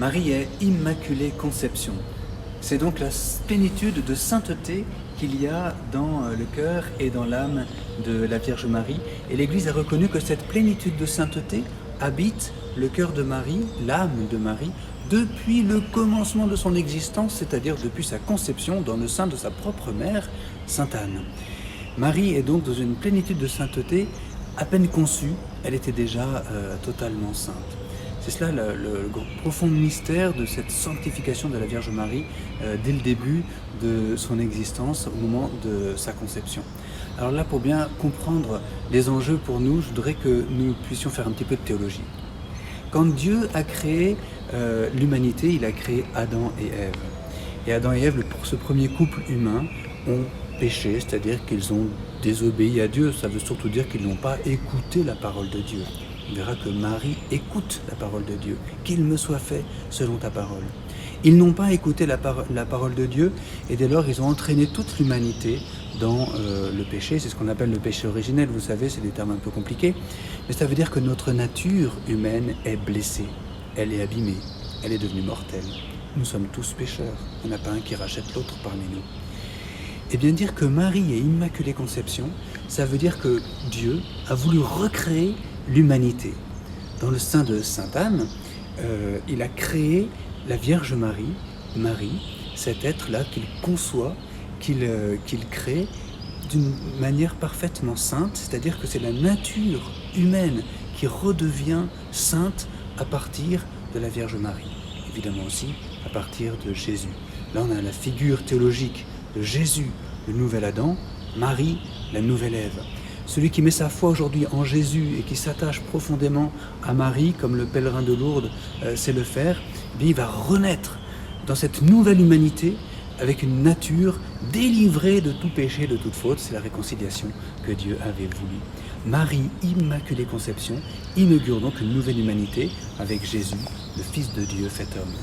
Marie est Immaculée Conception. C'est donc la plénitude de sainteté qu'il y a dans le cœur et dans l'âme de la Vierge Marie. Et l'Église a reconnu que cette plénitude de sainteté habite le cœur de Marie, l'âme de Marie, depuis le commencement de son existence, c'est-à-dire depuis sa conception dans le sein de sa propre mère, Sainte Anne. Marie est donc dans une plénitude de sainteté. À peine conçue, elle était déjà totalement sainte. C'est cela le profond mystère de cette sanctification de la Vierge Marie dès le début de son existence, au moment de sa conception. Alors là, pour bien comprendre les enjeux pour nous, je voudrais que nous puissions faire un petit peu de théologie. Quand Dieu a créé l'humanité, il a créé Adam et Ève. Et Adam et Ève, pour ce premier couple humain, ont péché, c'est-à-dire qu'ils ont désobéi à Dieu. Ça veut surtout dire qu'ils n'ont pas écouté la parole de Dieu. On verra que Marie écoute la parole de Dieu. Qu'il me soit fait selon ta parole. Ils n'ont pas écouté la parole de Dieu et dès lors ils ont entraîné toute l'humanité dans le péché. C'est ce qu'on appelle le péché originel. Vous savez, c'est des termes un peu compliqués. Mais ça veut dire que notre nature humaine est blessée. Elle est abîmée. Elle est devenue mortelle. Nous sommes tous pécheurs. Il n'y en a pas un qui rachète l'autre parmi nous. Et bien dire que Marie est Immaculée Conception, ça veut dire que Dieu a voulu recréer l'humanité. Dans le sein de Sainte Anne, il a créé la Vierge Marie, Marie, cet être-là qu'il conçoit, qu'il crée d'une manière parfaitement sainte, c'est-à-dire que c'est la nature humaine qui redevient sainte à partir de la Vierge Marie. Évidemment aussi à partir de Jésus. Là on a la figure théologique de Jésus, le nouvel Adam, Marie, la nouvelle Ève. Celui qui met sa foi aujourd'hui en Jésus et qui s'attache profondément à Marie, comme le pèlerin de Lourdes sait le faire, bien, il va renaître dans cette nouvelle humanité avec une nature délivrée de tout péché, de toute faute. C'est la réconciliation que Dieu avait voulu. Marie, Immaculée Conception, inaugure donc une nouvelle humanité avec Jésus, le Fils de Dieu fait homme.